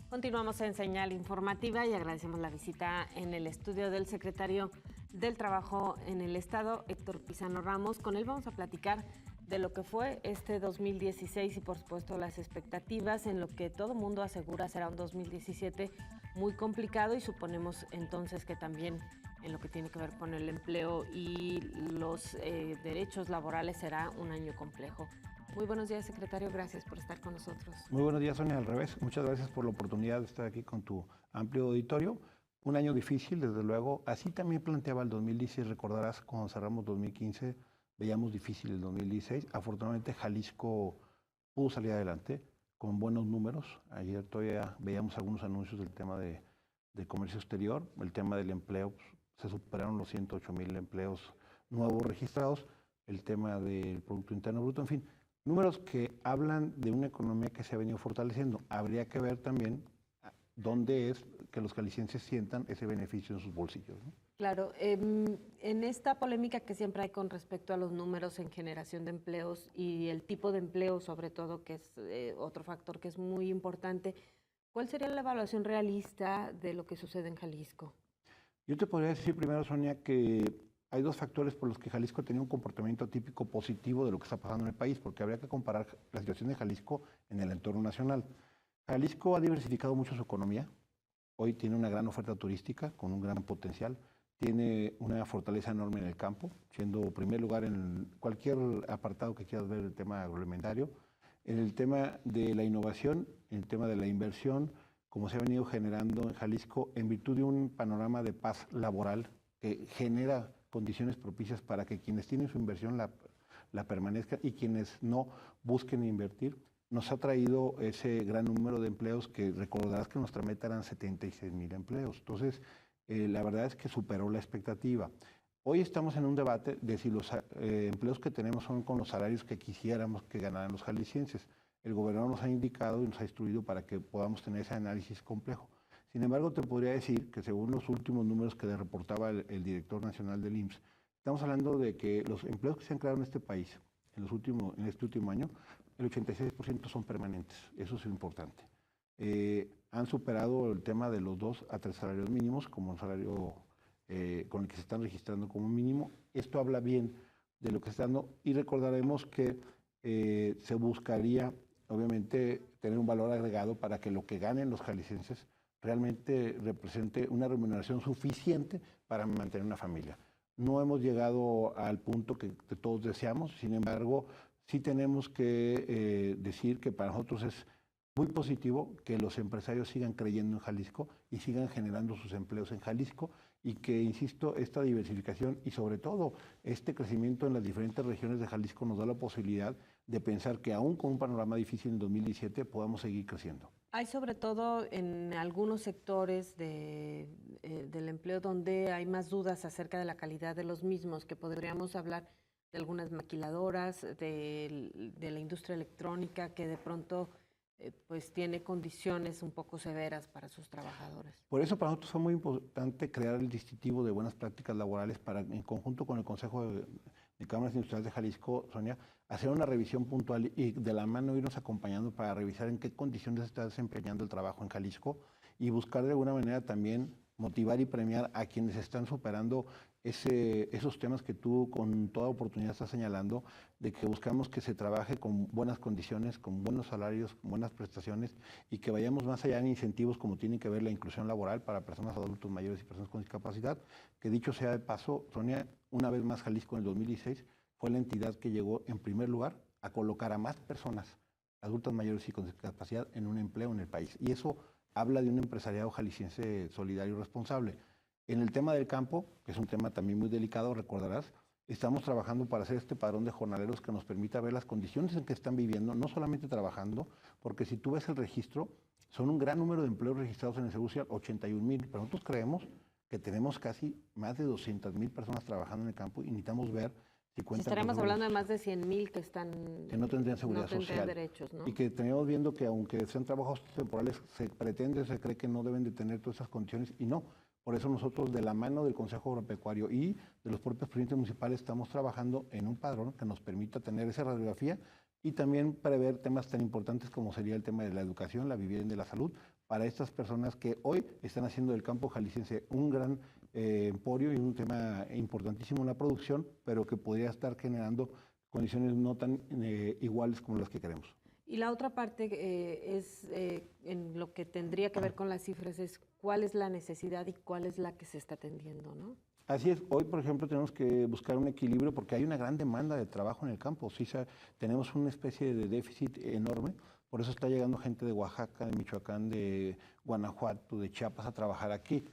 Continuamos en Señal Informativa y agradecemos la visita en el estudio del secretario del Trabajo en el Estado, Héctor Pizano Ramos. Con él vamos a platicar de lo que fue este 2016 y por supuesto las expectativas en lo que todo mundo asegura será un 2017 muy complicado, y suponemos entonces que también en lo que tiene que ver con el empleo y los derechos laborales será un año complejo. Muy buenos días, secretario. Gracias por estar con nosotros. Muy buenos días, Sonia. Al revés, muchas gracias por la oportunidad de estar aquí con tu amplio auditorio. Un año difícil, desde luego. Así también planteaba el 2016. Recordarás, cuando cerramos 2015, veíamos difícil el 2016. Afortunadamente, Jalisco pudo salir adelante con buenos números. Ayer todavía veíamos algunos anuncios del tema de comercio exterior. El tema del empleo, pues, se superaron los 108,000 empleos nuevos registrados. El tema del Producto Interno Bruto, en fin. Números que hablan de una economía que se ha venido fortaleciendo. Habría que ver también dónde es que los jaliscienses sientan ese beneficio en sus bolsillos, ¿no? Claro, en esta polémica que siempre hay con respecto a los números en generación de empleos y el tipo de empleo, sobre todo, que es otro factor que es muy importante, ¿cuál sería la evaluación realista de lo que sucede en Jalisco? Yo te podría decir primero, Sonia, que hay dos factores por los que Jalisco tenía un comportamiento típico positivo de lo que está pasando en el país, porque habría que comparar la situación de Jalisco en el entorno nacional. Jalisco ha diversificado mucho su economía. Hoy tiene una gran oferta turística con un gran potencial. Tiene una fortaleza enorme en el campo, siendo primer lugar en cualquier apartado que quieras ver el tema agroalimentario. En el tema de la innovación, en el tema de la inversión, como se ha venido generando en Jalisco, en virtud de un panorama de paz laboral que genera condiciones propicias para que quienes tienen su inversión la permanezcan y quienes no busquen invertir, nos ha traído ese gran número de empleos que recordarás que nuestra meta eran 76,000 empleos. Entonces, la verdad es que superó la expectativa. Hoy estamos en un debate de si los empleos que tenemos son con los salarios que quisiéramos que ganaran los jaliscienses. El gobernador nos ha indicado y nos ha instruido para que podamos tener ese análisis complejo. Sin embargo, te podría decir que según los últimos números que le reportaba el director nacional del IMSS, estamos hablando de que los empleos que se han creado en este país en este último año, el 86% son permanentes. Eso es importante. Han superado el tema de los 2 a 3 salarios mínimos como un salario con el que se están registrando como mínimo. Esto habla bien de lo que está dando, y recordaremos que se buscaría, obviamente, tener un valor agregado para que lo que ganen los jaliscienses realmente represente una remuneración suficiente para mantener una familia. No hemos llegado al punto que todos deseamos, sin embargo, sí tenemos que decir que para nosotros es muy positivo que los empresarios sigan creyendo en Jalisco y sigan generando sus empleos en Jalisco, y que, insisto, esta diversificación y sobre todo este crecimiento en las diferentes regiones de Jalisco nos da la posibilidad de pensar que aún con un panorama difícil en 2017 podamos seguir creciendo. Hay sobre todo en algunos sectores del empleo donde hay más dudas acerca de la calidad de los mismos, que podríamos hablar de algunas maquiladoras, de la industria electrónica, que de pronto pues tiene condiciones un poco severas para sus trabajadores. Por eso para nosotros fue muy importante crear el distintivo de buenas prácticas laborales para, en conjunto con el Consejo de Cámaras Industriales de Jalisco, Sonia, hacer una revisión puntual y de la mano irnos acompañando para revisar en qué condiciones está desempeñando el trabajo en Jalisco, y buscar de alguna manera también motivar y premiar a quienes están superando esos temas que tú con toda oportunidad estás señalando, de que buscamos que se trabaje con buenas condiciones, con buenos salarios, con buenas prestaciones, y que vayamos más allá en incentivos como tienen que ver la inclusión laboral para personas adultos mayores y personas con discapacidad, que dicho sea de paso, Sonia, una vez más Jalisco en el 2016 fue la entidad que llegó en primer lugar a colocar a más personas adultas mayores y con discapacidad en un empleo en el país. Y eso habla de un empresariado jalisciense solidario y responsable. En el tema del campo, que es un tema también muy delicado, recordarás, estamos trabajando para hacer este padrón de jornaleros que nos permita ver las condiciones en que están viviendo, no solamente trabajando, porque si tú ves el registro, son un gran número de empleos registrados en el Seguro Social, 81,000, pero nosotros creemos que tenemos casi más de 200,000 personas trabajando en el campo y necesitamos ver si cuentan. Si estaremos hablando de más de 100,000 que no tendrían seguridad social, derechos, ¿no? Y que tenemos viendo que aunque sean trabajos temporales, se cree que no deben de tener todas esas condiciones, y no. Por eso nosotros, de la mano del Consejo Agropecuario y de los propios presidentes municipales, estamos trabajando en un padrón que nos permita tener esa radiografía y también prever temas tan importantes como sería el tema de la educación, la vivienda y la salud, para estas personas que hoy están haciendo del campo jalisciense un gran emporio y un tema importantísimo en la producción, pero que podría estar generando condiciones no tan iguales como las que queremos. Y la otra parte en lo que tendría que ver con las cifras es cuál es la necesidad y cuál es la que se está atendiendo, ¿no? Así es, hoy por ejemplo tenemos que buscar un equilibrio porque hay una gran demanda de trabajo en el campo, sí, tenemos una especie de déficit enorme, por eso está llegando gente de Oaxaca, de Michoacán, de Guanajuato, de Chiapas a trabajar aquí.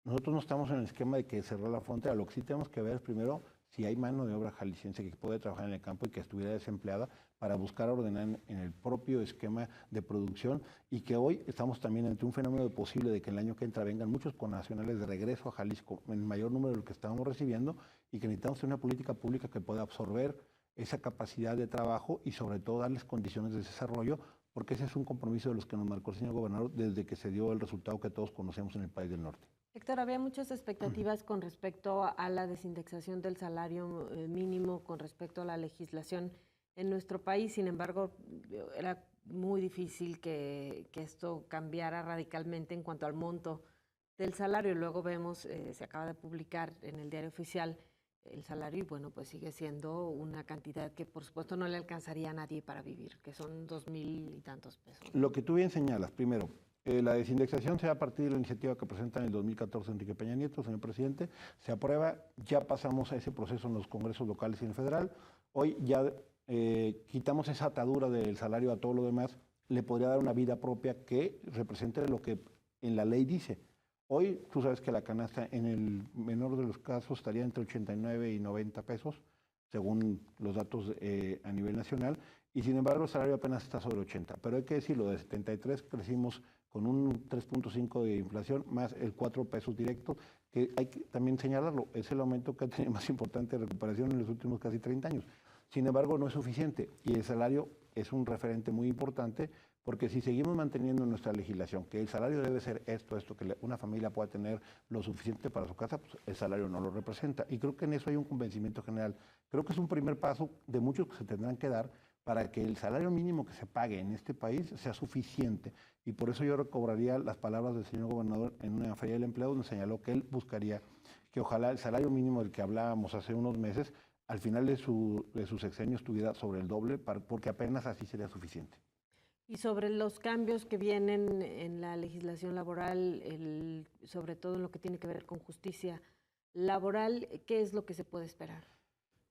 Nosotros no estamos en el esquema de que cerrar la frontera, lo que sí tenemos que ver es primero si hay mano de obra jalisciense que puede trabajar en el campo y que estuviera desempleada para buscar ordenar en el propio esquema de producción y que hoy estamos también ante un fenómeno posible de que el año que entra vengan muchos connacionales de regreso a Jalisco en mayor número de lo que estábamos recibiendo y que necesitamos tener una política pública que pueda absorber esa capacidad de trabajo y sobre todo darles condiciones de desarrollo porque ese es un compromiso de los que nos marcó el señor gobernador desde que se dio el resultado que todos conocemos en el país del norte. Héctor, había muchas expectativas con respecto a la desindexación del salario mínimo, con respecto a la legislación en nuestro país. Sin embargo, era muy difícil que esto cambiara radicalmente en cuanto al monto del salario. Luego vemos, se acaba de publicar en el Diario Oficial el salario y bueno, pues sigue siendo una cantidad que por supuesto no le alcanzaría a nadie para vivir, que son 2,000 y tantos pesos. Lo que tú bien señalas, primero, la desindexación se da a partir de la iniciativa que presenta en el 2014 Enrique Peña Nieto, señor presidente, se aprueba, ya pasamos a ese proceso en los congresos locales y en el federal, hoy ya quitamos esa atadura del salario a todo lo demás, le podría dar una vida propia que represente lo que en la ley dice. Hoy tú sabes que la canasta en el menor de los casos estaría entre 89 y 90 pesos, según los datos a nivel nacional, y sin embargo el salario apenas está sobre 80. Pero hay que decirlo, de 73 crecimos con un 3.5 de inflación, más el 4 pesos directos, que hay que también señalarlo, es el aumento que ha tenido más importante de recuperación en los últimos casi 30 años. Sin embargo, no es suficiente y el salario es un referente muy importante porque si seguimos manteniendo nuestra legislación, que el salario debe ser esto, que una familia pueda tener lo suficiente para su casa, pues el salario no lo representa. Y creo que en eso hay un convencimiento general. Creo que es un primer paso de muchos que se tendrán que dar para que el salario mínimo que se pague en este país sea suficiente. Y por eso yo recobraría las palabras del señor gobernador en una feria del empleo donde señaló que él buscaría que ojalá el salario mínimo del que hablábamos hace unos meses al final de su sexenio estuviera sobre el doble, porque apenas así sería suficiente. Y sobre los cambios que vienen en la legislación laboral, sobre todo en lo que tiene que ver con justicia laboral, ¿qué es lo que se puede esperar?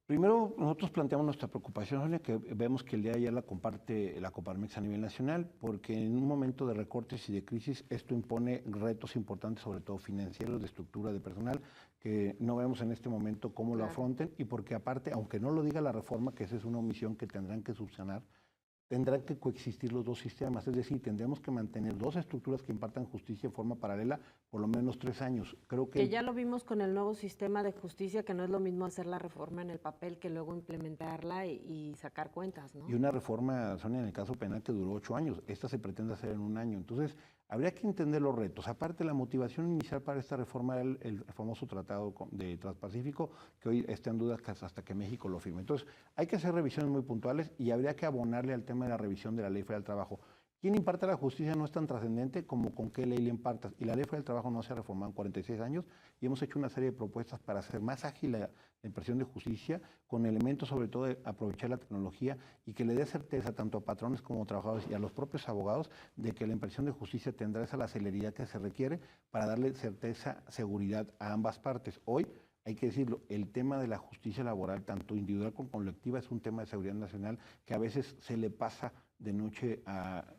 Primero, nosotros planteamos nuestra preocupación, Sonia, que vemos que el día de ayer la comparte la Coparmex a nivel nacional, porque en un momento de recortes y de crisis esto impone retos importantes, sobre todo financieros, de estructura de personal, que no vemos en este momento cómo lo afronten y porque aparte, aunque no lo diga la reforma, que esa es una omisión que tendrán que subsanar, tendrán que coexistir los dos sistemas, es decir, tendremos que mantener dos estructuras que impartan justicia en forma paralela por lo menos 3 años. Creo que ya lo vimos con el nuevo sistema de justicia, que no es lo mismo hacer la reforma en el papel que luego implementarla y sacar cuentas, ¿no? Y una reforma, Sonia, en el caso penal que duró 8 años, esta se pretende hacer en 1 año. Entonces, habría que entender los retos. Aparte, la motivación inicial para esta reforma era el famoso Tratado de Transpacífico, que hoy está en duda hasta que México lo firme. Entonces, hay que hacer revisiones muy puntuales y habría que abonarle al tema de la revisión de la Ley Federal del Trabajo. ¿Quién imparte la justicia? No es tan trascendente como con qué ley le impartas. Y la Ley Federal del Trabajo no se ha reformado en 46 años y hemos hecho una serie de propuestas para hacer más ágil la impresión de justicia, con elementos sobre todo de aprovechar la tecnología y que le dé certeza tanto a patrones como a trabajadores y a los propios abogados de que la impresión de justicia tendrá esa la celeridad que se requiere para darle certeza, seguridad a ambas partes. Hoy, hay que decirlo, el tema de la justicia laboral, tanto individual como colectiva, es un tema de seguridad nacional que a veces se le pasa de noche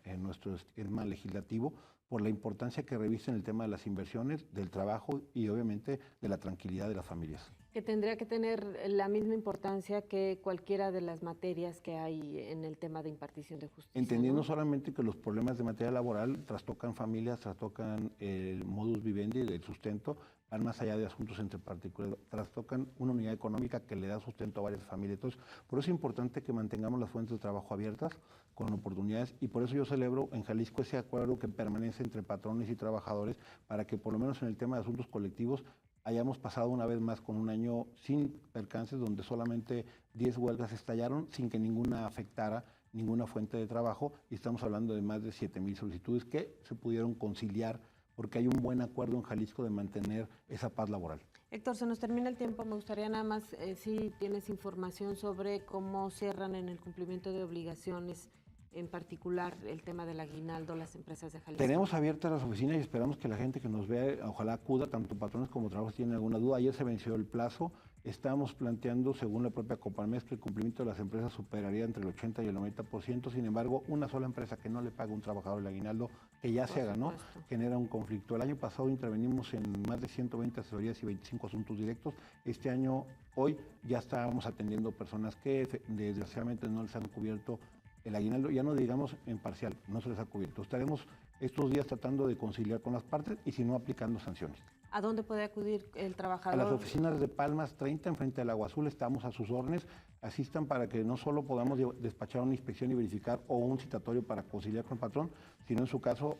en nuestro esquema legislativo por la importancia que revisten el tema de las inversiones, del trabajo y obviamente de la tranquilidad de las familias. Que tendría que tener la misma importancia que cualquiera de las materias que hay en el tema de impartición de justicia. Entendiendo ¿no? solamente que los problemas de materia laboral trastocan familias, trastocan el modus vivendi del sustento, van más allá de asuntos entre particulares, trastocan una unidad económica que le da sustento a varias familias. Entonces, por eso es importante que mantengamos las fuentes de trabajo abiertas, con oportunidades, y por eso yo celebro en Jalisco ese acuerdo que permanece entre patrones y trabajadores para que por lo menos en el tema de asuntos colectivos hayamos pasado una vez más con un año sin percances, donde solamente 10 huelgas estallaron sin que ninguna afectara ninguna fuente de trabajo y estamos hablando de más de 7,000 solicitudes que se pudieron conciliar porque hay un buen acuerdo en Jalisco de mantener esa paz laboral. Héctor, se nos termina el tiempo. Me gustaría nada más si tienes información sobre cómo cierran en el cumplimiento de obligaciones, en particular el tema del aguinaldo, las empresas de Jalisco. Tenemos abiertas las oficinas y esperamos que la gente que nos vea, ojalá acuda, tanto patrones como trabajadores, si tienen alguna duda. Ayer se venció el plazo. Estamos planteando, según la propia Coparmex, que el cumplimiento de las empresas superaría entre el 80 y el 90%. Sin embargo, una sola empresa que no le paga a un trabajador el aguinaldo, que ya se ganó, genera un conflicto. El año pasado intervenimos en más de 120 asesorías y 25 asuntos directos. Este año, hoy, ya estábamos atendiendo personas que desgraciadamente no les han cubierto el aguinaldo, ya no digamos en parcial, no se les ha cubierto. Estaremos estos días tratando de conciliar con las partes y si no, aplicando sanciones. ¿A dónde puede acudir el trabajador? A las oficinas de Palmas 30, enfrente del Agua Azul, estamos a sus órdenes. Asistan para que no solo podamos despachar una inspección y verificar o un citatorio para conciliar con el patrón, sino en su caso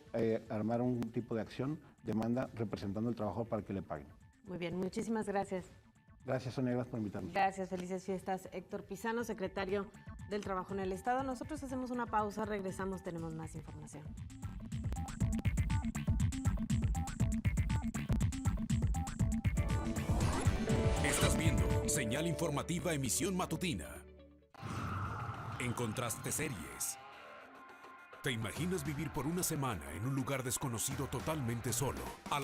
armar un tipo de acción, demanda, representando al trabajador para que le paguen. Muy bien, muchísimas gracias. Gracias, Sonia, gracias por invitarnos. Gracias, felices fiestas. Héctor Pizano, secretario del Trabajo en el Estado. Nosotros hacemos una pausa, regresamos, tenemos más información. Estás viendo Señal Informativa Emisión Matutina. Encontraste series. ¿Te imaginas vivir por una semana en un lugar desconocido totalmente solo? A las